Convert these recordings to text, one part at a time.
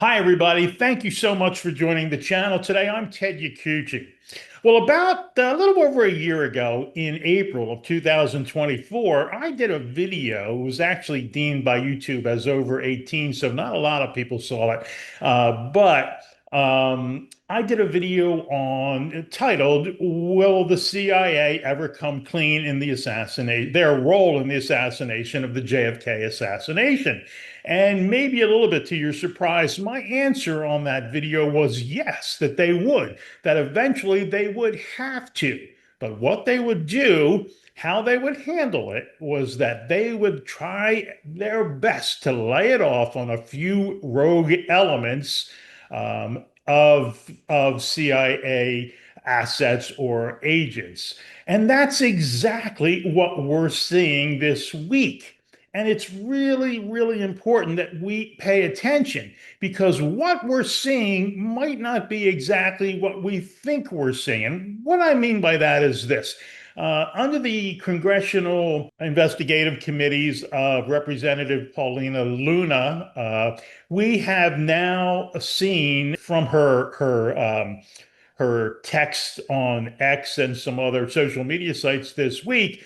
Hi, everybody. Thank you so much for joining the channel today. I'm Ted Yacucci. Well, about a little over a year ago, in April of 2024, I did a video. It was actually deemed by YouTube as over 18, so not a lot of people saw it. But I did a video on titled, "Will the CIA ever come clean in the assassinate their role in the assassination of the JFK assassination?" And maybe a little bit to your surprise, my answer on that video was yes, that they would, that eventually they would have to. But what they would do, how they would handle it, was that they would try their best to lay it off on a few rogue elements of CIA assets or agents. And that's exactly what we're seeing this week. And it's really, really important that we pay attention because what we're seeing might not be exactly what we think we're seeing. And what I mean by that is this. Under the Congressional Investigative Committees of Representative Paulina Luna, we have now seen from her text on X and some other social media sites this week,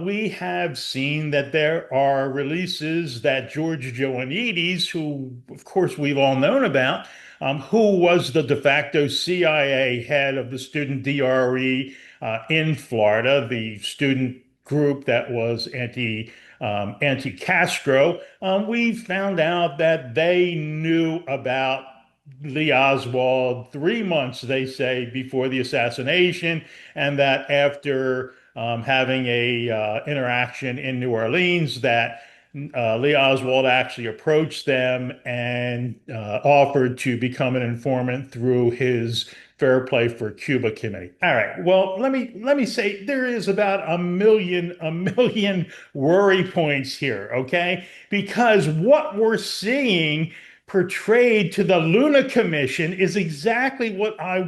we have seen that there are releases that George Joannides, who, of course, we've all known about, who was the de facto CIA head of the student DRE in Florida, the student group that was anti-Castro. We found out that they knew about Lee Oswald 3 months, they say, before the assassination, and that after having a interaction in New Orleans, that Lee Oswald actually approached them and offered to become an informant through his Fair Play for Cuba committee. All right. Well, let me say there is about a million worry points here, okay? Because what we're seeing portrayed to the Luna Commission is exactly what I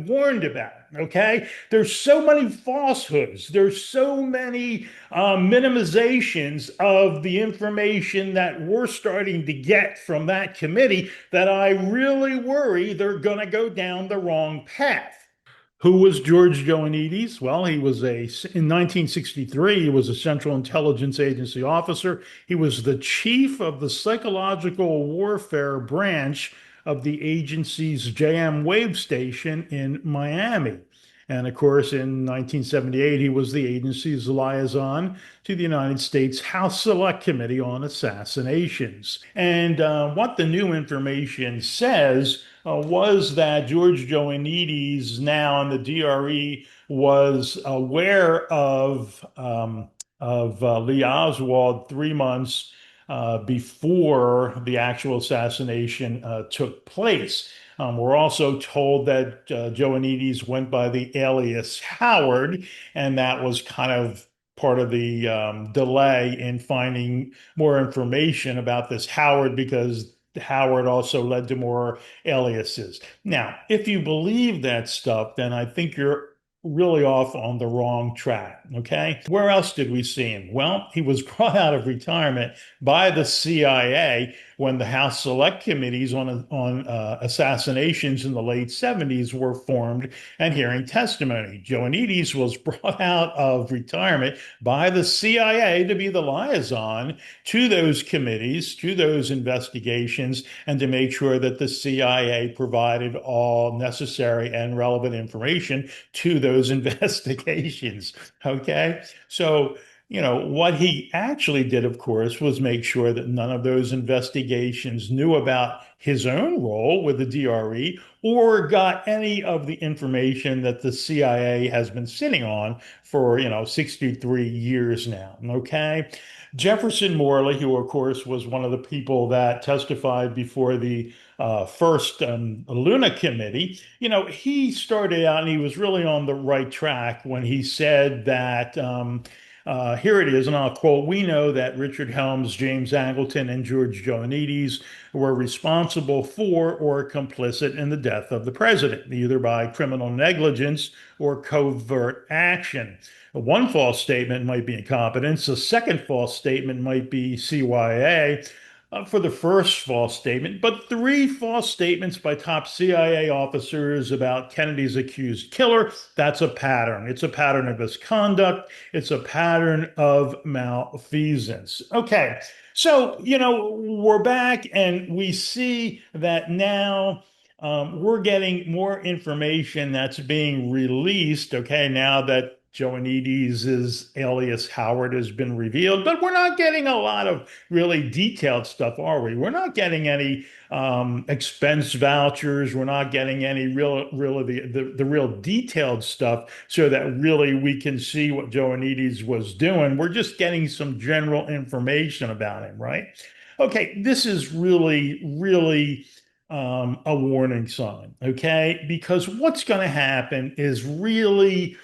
warned about. Okay, there's so many falsehoods. There's so many minimizations of the information that we're starting to get from that committee that I really worry they're going to go down the wrong path. Who was George Joannides? Well, in 1963, he was a Central Intelligence Agency officer. He was the chief of the psychological warfare branch of the agency's JM Wave Station in Miami. And of course, in 1978, he was the agency's liaison to the United States House Select Committee on Assassinations. And what the new information says was that George Joannides, now in the DRE, was aware of Lee Oswald 3 months before the actual assassination took place. We're also told that Joannides went by the alias Howard, and that was kind of part of the delay in finding more information about this Howard because Howard also led to more aliases. Now, if you believe that stuff, then I think you're really off on the wrong track. Okay. Where else did we see him? Well, he was brought out of retirement by the CIA when the House Select Committees on assassinations in the late 70s were formed and hearing testimony. Joannides was brought out of retirement by the CIA to be the liaison to those committees, to those investigations, and to make sure that the CIA provided all necessary and relevant information to those investigations. Okay. So, what he actually did, of course, was make sure that none of those investigations knew about his own role with the DRE or got any of the information that the CIA has been sitting on for, 63 years now. Okay. Jefferson Morley, who, of course, was one of the people that testified before the first Luna Committee, he started out and he was really on the right track when he said that. Here it is, and I'll quote, "We know that Richard Helms, James Angleton, and George Joannides were responsible for or complicit in the death of the president, either by criminal negligence or covert action. One false statement might be incompetence. A second false statement might be CYA. for the first false statement, but three false statements by top CIA officers about Kennedy's accused killer. That's a pattern. It's a pattern of misconduct. It's a pattern of malfeasance. Okay. So, we're back and we see that now we're getting more information that's being released. Okay. Now that Joannides' alias Howard has been revealed, but we're not getting a lot of really detailed stuff, are we? We're not getting any expense vouchers. We're not getting any really the real detailed stuff so that really we can see what Joannides was doing. We're just getting some general information about him, right? Okay, this is really a warning sign, okay? Because what's going to happen is really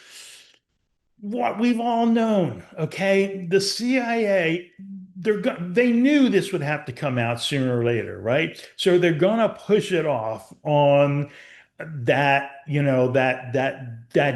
what we've all known, okay? The CIA, they knew this would have to come out sooner or later, right? So they're gonna push it off on that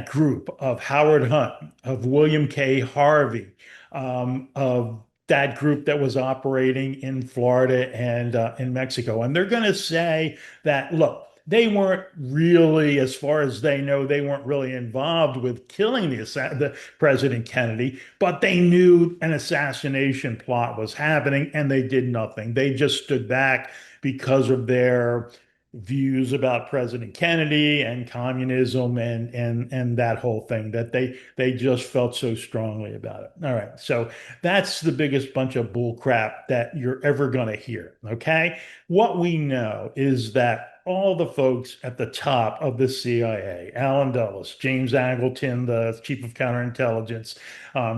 group of Howard Hunt, of William K. Harvey, of that group that was operating in Florida and in Mexico. And they're gonna say that, look, they weren't really, as far as they know, they weren't really involved with killing the President Kennedy, but they knew an assassination plot was happening and they did nothing. They just stood back because of their views about President Kennedy and communism and that whole thing that they just felt so strongly about it. All right, so that's the biggest bunch of bull crap that you're ever going to hear. Okay, what we know is that all the folks at the top of the CIA, Alan Dulles, James Angleton, the chief of counterintelligence,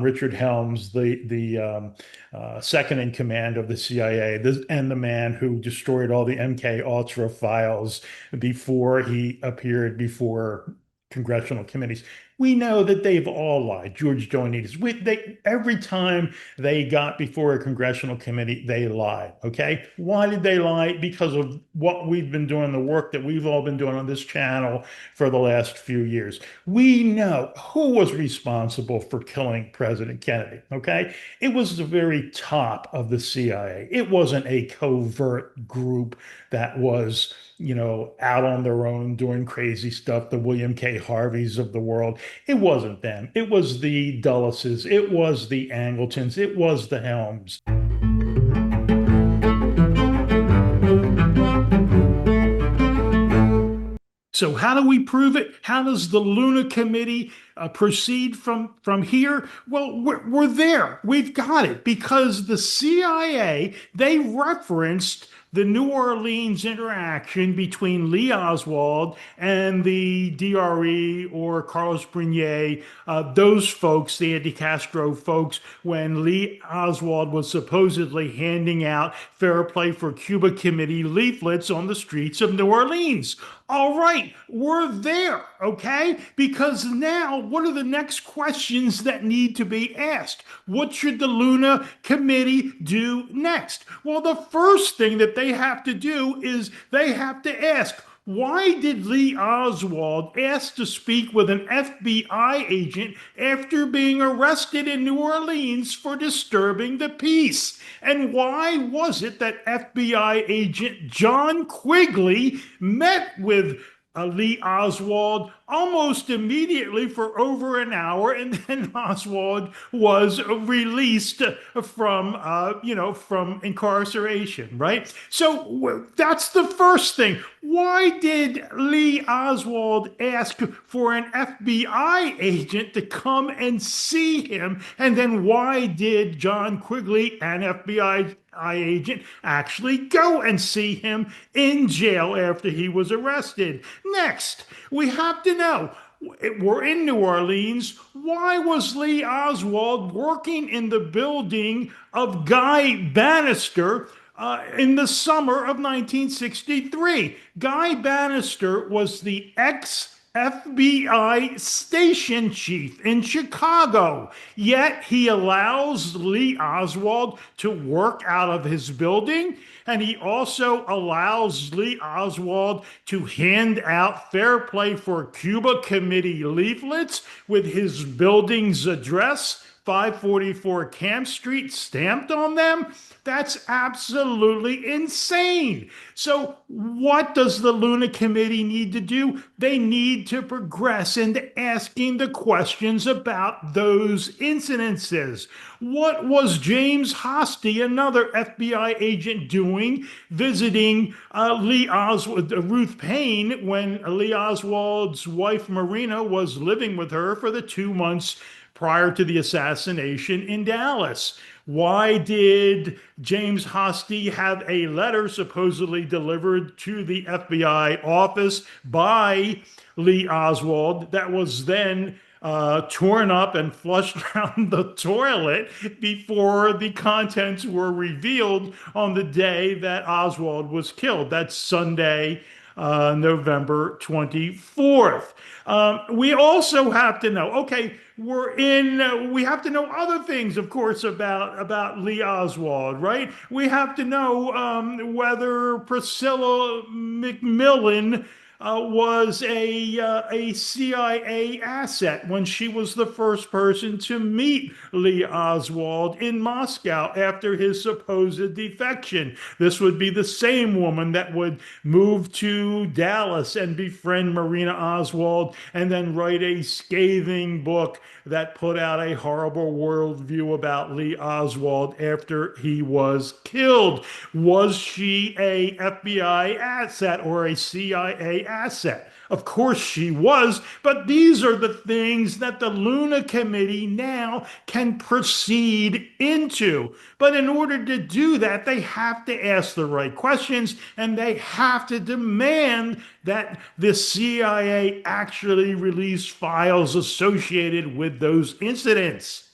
Richard Helms, the second in command of the CIA, and the man who destroyed all the MK Ultra files before he appeared before congressional committees. We know that they've all lied. George Joannides, every time they got before a congressional committee, they lied. Okay. Why did they lie? Because of what we've been doing, the work that we've all been doing on this channel for the last few years. We know who was responsible for killing President Kennedy. Okay. It was the very top of the CIA. It wasn't a covert group that was out on their own doing crazy stuff, the William K. Harveys of the world. It wasn't them. It was the Dulleses. It was the Angletons. It was the Helms. So how do we prove it? How does the Luna Committee proceed from here? Well, we're there. We've got it because the CIA, they referenced the New Orleans interaction between Lee Oswald and the DRE or Carlos Brunier, those folks, the anti-Castro folks, when Lee Oswald was supposedly handing out Fair Play for Cuba Committee leaflets on the streets of New Orleans. All right, we're there, okay? Because now, what are the next questions that need to be asked? What should the Luna Committee do next? Well, the first thing that they have to do is they have to ask, why did Lee Oswald ask to speak with an FBI agent after being arrested in New Orleans for disturbing the peace? And why was it that FBI agent John Quigley met with Lee Oswald almost immediately for over an hour, and then Oswald was released from incarceration, right? So that's the first thing. Why did Lee Oswald ask for an FBI agent to come and see him? And then why did John Quigley, an FBI agent, actually go and see him in jail after he was arrested? Next, we have to know, we're in New Orleans. Why was Lee Oswald working in the building of Guy Bannister in the summer of 1963? Guy Bannister was the FBI station chief in Chicago, yet he allows Lee Oswald to work out of his building, and he also allows Lee Oswald to hand out Fair Play for Cuba Committee leaflets with his building's address. 544 Camp Street stamped on them? That's absolutely insane. So, what does the Luna Committee need to do? They need to progress into asking the questions about those incidences. What was James Hosty, another FBI agent, doing visiting Lee Oswald, Ruth Payne, when Lee Oswald's wife Marina was living with her for the 2 months prior to the assassination in Dallas? Why did James Hosty have a letter supposedly delivered to the FBI office by Lee Oswald that was then torn up and flushed down the toilet before the contents were revealed on the day that Oswald was killed? That's Sunday, November 24th. We also have to know, okay, we have to know other things, of course, about Lee Oswald, right? We have to know whether Priscilla McMillan was a CIA asset when she was the first person to meet Lee Oswald in Moscow after his supposed defection. This would be the same woman that would move to Dallas and befriend Marina Oswald and then write a scathing book that put out a horrible worldview about Lee Oswald after he was killed. Was she a FBI asset or a CIA asset? Of course she was, but these are the things that the Luna Committee now can proceed into. But in order to do that, they have to ask the right questions and they have to demand that the CIA actually release files associated with those incidents.